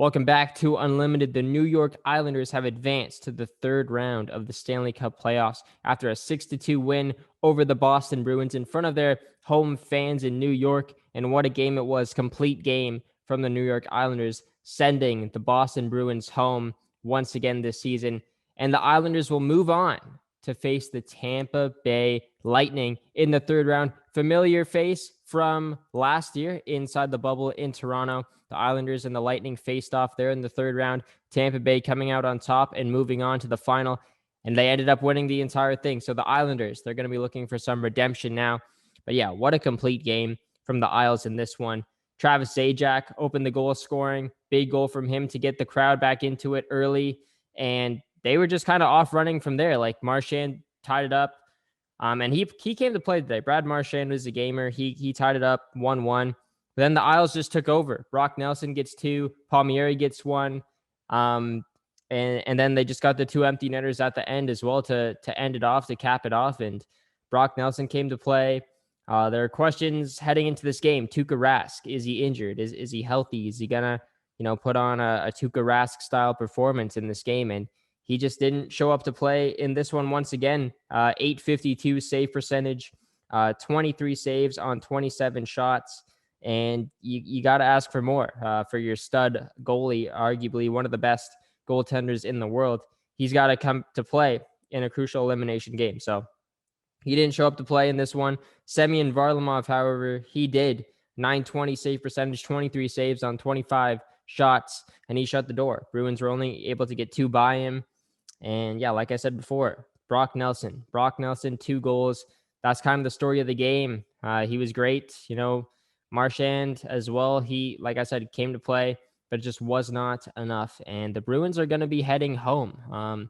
Welcome back to Unlimited. The New York Islanders have advanced to the third round of the Stanley Cup playoffs after a 6-2 win over the Boston Bruins in front of their home fans in New York. And what a game it was. Complete game from the New York Islanders, sending the Boston Bruins home once again this season. And the Islanders will move on to face the Tampa Bay Lightning in the third round. Familiar face from last year inside the bubble in Toronto. The Islanders and the Lightning faced off there in the third round. Tampa Bay coming out on top and moving on to the final. And they ended up winning the entire thing. So the Islanders, they're going to be looking for some redemption now. But yeah, what a complete game from the Isles in this one. Travis Zajac opened the goal scoring. Big goal from him to get the crowd back into it early. And they were just kind of off running from there. Like Marchand tied it up. And he came to play today. Brad Marchand was a gamer. He tied it up 1-1. But then the Isles just took over. Brock Nelson gets 2. Palmieri gets 1. And then they just got the 2 empty netters at the end as well to end it off, to cap it off. And Brock Nelson came to play. There are questions heading into this game. Tuukka Rask, is he injured? Is he healthy? Is he going to put on a Tuukka Rask style performance in this game? And he just didn't show up to play in this one once again. 852 save percentage, 23 saves on 27 shots. And you got to ask for more for your stud goalie, arguably one of the best goaltenders in the world. He's got to come to play in a crucial elimination game. So he didn't show up to play in this one. Semyon Varlamov, however, he did. 920 save percentage, 23 saves on 25 shots, and he shut the door. Bruins were only able to get 2 by him. And yeah, like I said before, Brock Nelson, 2 goals. That's kind of the story of the game. He was great. Marchand as well. He, like I said, came to play, but it just was not enough. And the Bruins are going to be heading home.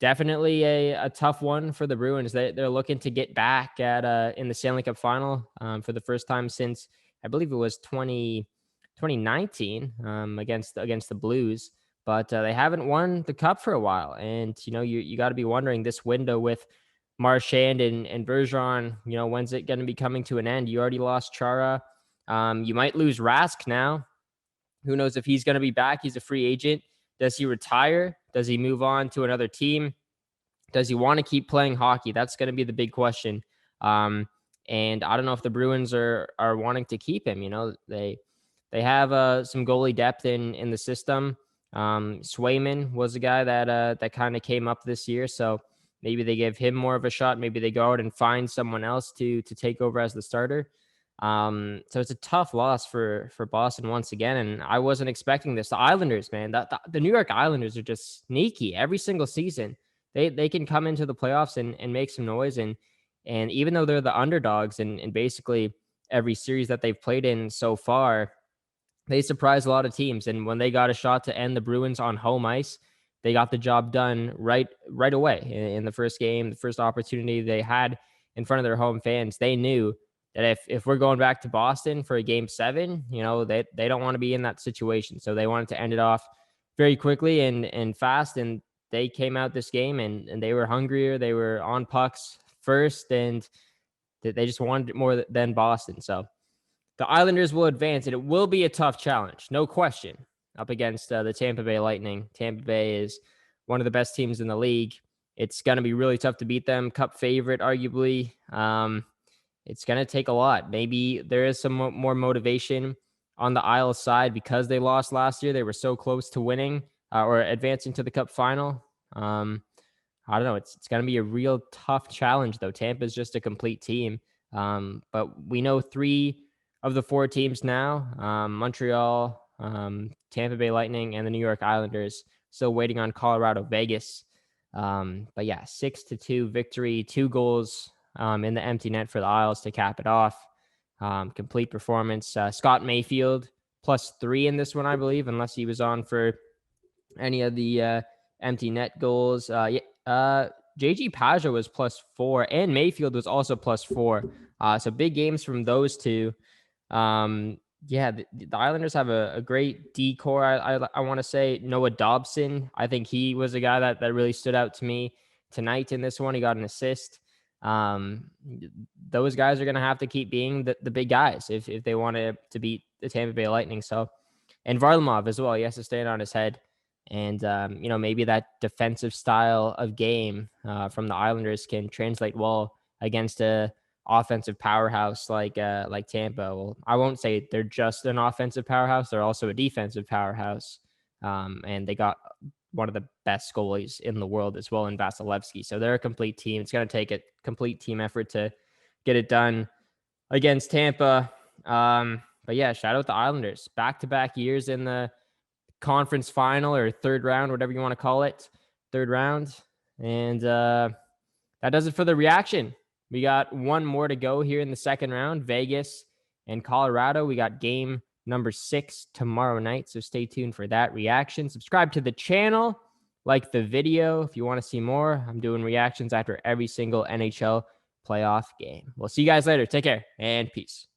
Definitely a tough one for the Bruins. They're looking to get back in the Stanley Cup final for the first time since, I believe it was 2019 against the Blues. But they haven't won the cup for a while. And, you got to be wondering, this window with Marchand and Bergeron, when's it going to be coming to an end? You already lost Chara. You might lose Rask now. Who knows if he's going to be back? He's a free agent. Does he retire? Does he move on to another team? Does he want to keep playing hockey? That's going to be the big question. And I don't know if the Bruins are wanting to keep him. They have some goalie depth in the system. Swayman was a guy that kind of came up this year. So maybe they give him more of a shot. Maybe they go out and find someone else to take over as the starter. So it's a tough loss for Boston once again. And I wasn't expecting this. The Islanders, man, the New York Islanders are just sneaky every single season. They can come into the playoffs and make some noise. And even though they're the underdogs in basically every series that they've played in so far, they surprised a lot of teams. And when they got a shot to end the Bruins on home ice, they got the job done right away in the first game, the first opportunity they had in front of their home fans. They knew that if we're going back to Boston for a game 7, they don't want to be in that situation. So they wanted to end it off very quickly and fast. And they came out this game and they were hungrier. They were on pucks first, and they just wanted it more than Boston. So the Islanders will advance, and it will be a tough challenge, no question, up against the Tampa Bay Lightning. Tampa Bay is one of the best teams in the league. It's going to be really tough to beat them. Cup favorite, arguably. It's going to take a lot. Maybe there is some more motivation on the Isles side because they lost last year. They were so close to winning or advancing to the Cup final. I don't know. It's going to be a real tough challenge, though. Tampa is just a complete team. But we know 3 of the 4 teams now, Montreal, Tampa Bay Lightning, and the New York Islanders, still waiting on Colorado, Vegas. But yeah, 6-2 victory, 2 goals in the empty net for the Isles to cap it off. Complete performance. Scott Mayfield +3 in this one, I believe, unless he was on for any of the empty net goals. JG Pageau was +4, and Mayfield was also +4. So big games from those two. The Islanders have a great D-core. I want to say Noah Dobson. I think he was a guy that really stood out to me tonight in this one. He got an assist. Those guys are going to have to keep being the big guys if they want to beat the Tampa Bay Lightning. So And Varlamov as well. He has to stand on his head. And, maybe that defensive style of game from the Islanders can translate well against a offensive powerhouse like Tampa. Well, I won't say they're just an offensive powerhouse. They're also a defensive powerhouse. And they got one of the best goalies in the world as well in Vasilevsky. So they're a complete team. It's going to take a complete team effort to get it done against Tampa. But yeah, shout out the Islanders. Back-to-back years in the conference final or third round, whatever you want to call it. Third round. And that does it for the reaction. We got one more to go here in the second round, Vegas and Colorado. We got game number 6 tomorrow night, so stay tuned for that reaction. Subscribe to the channel, like the video if you want to see more. I'm doing reactions after every single NHL playoff game. We'll see you guys later. Take care and peace.